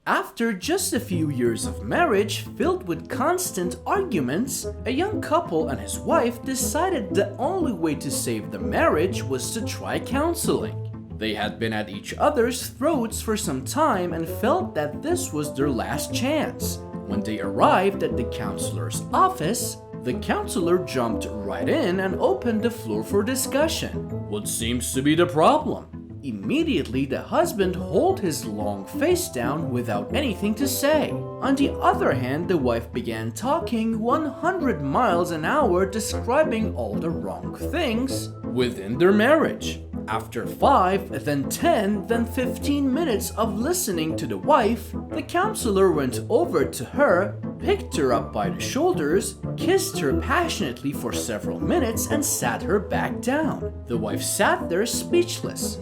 After just a few years of marriage filled with constant arguments, a young couple and his wife decided the only way to save the marriage was to try counseling. They had been at each other's throats for some time and felt that this was their last chance. When they arrived at the counselor's office, the counselor jumped right in and opened the floor for discussion. What seems to be the problem? Immediately, the husband held his long face down without anything to say. On the other hand, the wife began talking 100 miles an hour, describing all the wrong things within their marriage. After 5, then 10, then 15 minutes of listening to the wife, the counselor went over to her, picked her up by the shoulders, kissed her passionately for several minutes, and sat her back down. The wife sat there speechless.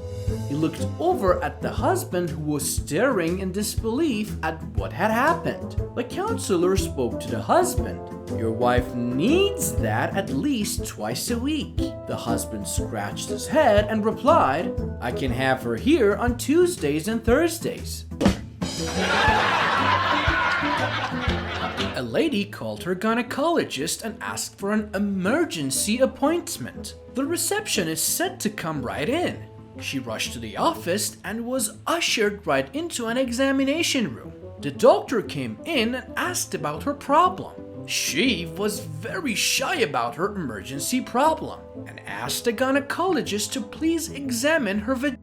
He looked over at the husband, who was staring in disbelief at what had happened. The counselor spoke to the husband. Your wife needs that at least twice a week. The husband scratched his head and replied, I can have her here on Tuesdays and Thursdays. A lady called her gynecologist and asked for an emergency appointment. The receptionist said to come right in. She rushed to the office and was ushered right into an examination room. The doctor came in and asked about her problem. She was very shy about her emergency problem and asked the gynecologist to please examine her vagina.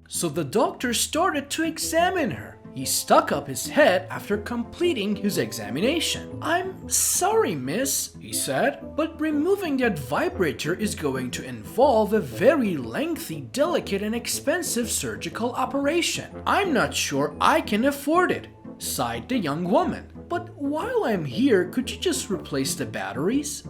So the doctor started to examine her. He stuck up his head after completing his examination. I'm sorry, miss, he said, but removing that vibrator is going to involve a very lengthy, delicate, and expensive surgical operation. I'm not sure I can afford it, sighed the young woman. But while I'm here, could you just replace the batteries?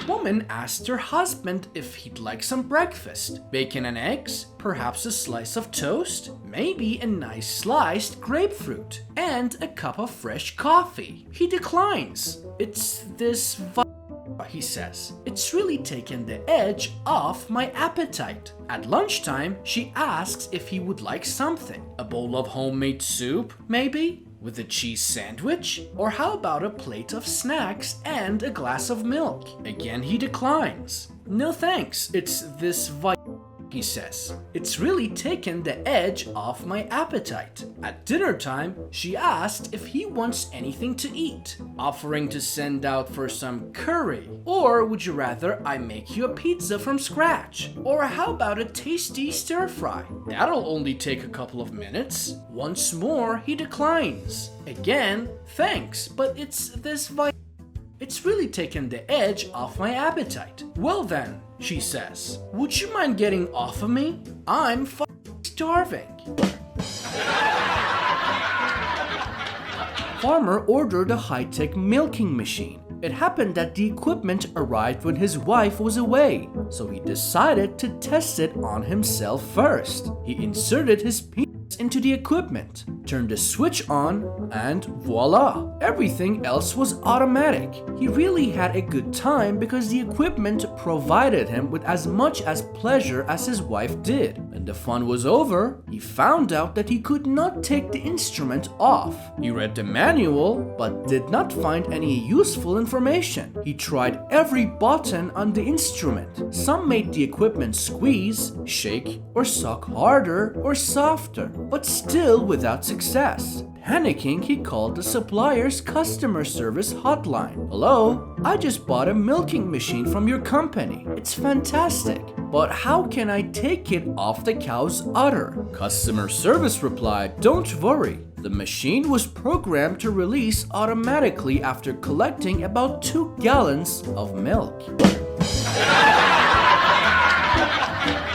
Woman asked her husband if he'd like some breakfast. Bacon and eggs, perhaps a slice of toast, maybe a nice sliced grapefruit, and a cup of fresh coffee. He declines. It's this he says. It's really taken the edge off my appetite. At lunchtime, she asks if he would like something. A bowl of homemade soup, maybe? With a cheese sandwich? Or how about a plate of snacks and a glass of milk? Again, he declines. No thanks, it's this he says. It's really taken the edge off my appetite. At dinner time, she asked if he wants anything to eat, offering to send out for some curry. Or would you rather I make you a pizza from scratch? Or how about a tasty stir fry? That'll only take a couple of minutes. Once more, he declines. Again, thanks, but it's this It's really taken the edge off my appetite. Well then, she says, would you mind getting off of me? I'm starving. Farmer ordered a high-tech milking machine. It happened that the equipment arrived when his wife was away, so he decided to test it on himself first. He inserted his penis into the equipment, turned the switch on, and voila! Everything else was automatic. He really had a good time because the equipment provided him with as much as pleasure as his wife did. When the fun was over, he found out that he could not take the instrument off. He read the manual, but did not find any useful information. He tried every button on the instrument. Some made the equipment squeeze, shake, or suck harder or softer, but still without success. Panicking, he called the supplier's customer service hotline. Hello, I just bought a milking machine from your company. It's fantastic, but how can I take it off the cow's udder? Customer service replied, don't worry. The machine was programmed to release automatically after collecting about 2 gallons of milk.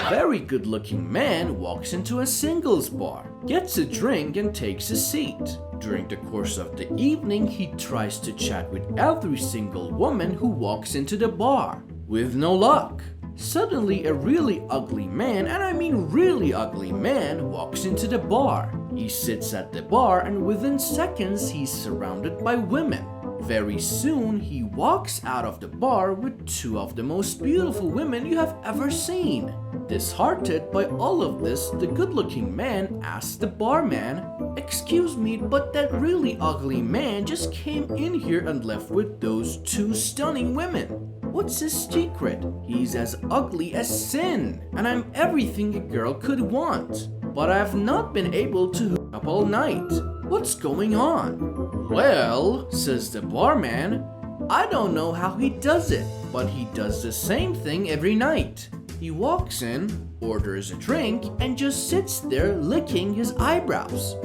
Very good-looking man walks into a singles bar, gets a drink and takes a seat. During the course of the evening, he tries to chat with every single woman who walks into the bar, with no luck. Suddenly, a really ugly man, and I mean really ugly man, walks into the bar. He sits at the bar and within seconds he's surrounded by women. Very soon, he walks out of the bar with two of the most beautiful women you have ever seen. Disheartened by all of this, the good-looking man asks the barman, "Excuse me, but that really ugly man just came in here and left with those two stunning women. What's his secret? He's as ugly as sin, and I'm everything a girl could want. But I've not been able to hook up all night. What's going on?" "Well," says the barman, "I don't know how he does it, but he does the same thing every night. He walks in, orders a drink, and just sits there licking his eyebrows."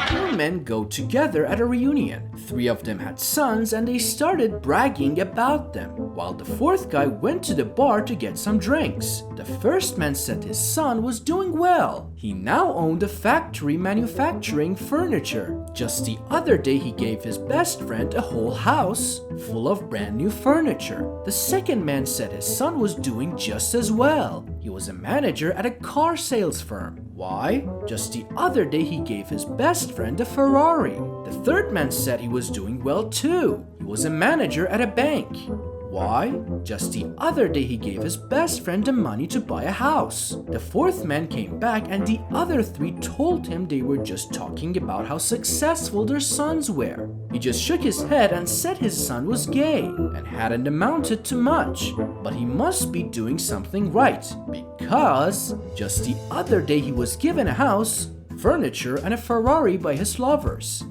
Four men go together at a reunion. Three of them had sons and they started bragging about them, while the fourth guy went to the bar to get some drinks. The first man said his son was doing well. He now owned a factory manufacturing furniture. Just the other day he gave his best friend a whole house full of brand new furniture. The second man said his son was doing just as well. He was a manager at a car sales firm. Why? Just the other day he gave his best friend a Ferrari. The third man said he was doing well too. He was a manager at a bank. Why? Just the other day he gave his best friend the money to buy a house. The fourth man came back and the other three told him they were just talking about how successful their sons were. He just shook his head and said his son was gay and hadn't amounted to much. But he must be doing something right, because just the other day he was given a house, furniture, and a Ferrari by his lovers.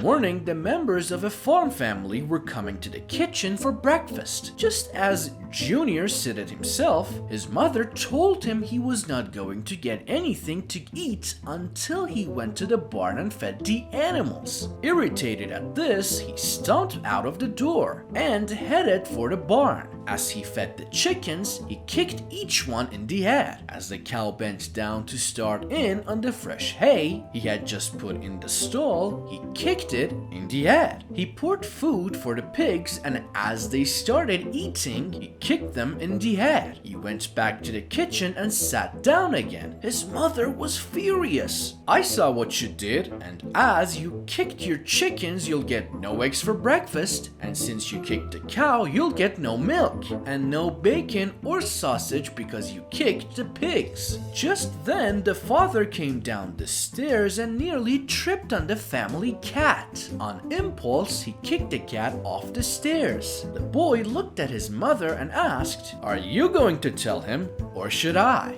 Morning, the members of a farm family were coming to the kitchen for breakfast. Just as Junior seated himself, his mother told him he was not going to get anything to eat until he went to the barn and fed the animals. Irritated at this, he stomped out of the door and headed for the barn. As he fed the chickens, he kicked each one in the head. As the cow bent down to start in on the fresh hay he had just put in the stall, he kicked it in the head. He poured food for the pigs, and as they started eating, he kicked them in the head. He went back to the kitchen and sat down again. His mother was furious. "I saw what you did, and as you kicked your chickens, you'll get no eggs for breakfast, and since you kicked the cow, you'll get no milk and no bacon or sausage because you kicked the pigs." Just then, the father came down the stairs and nearly tripped on the family cat. On impulse, he kicked the cat off the stairs. The boy looked at his mother and asked, "Are you going to tell him, or should I?"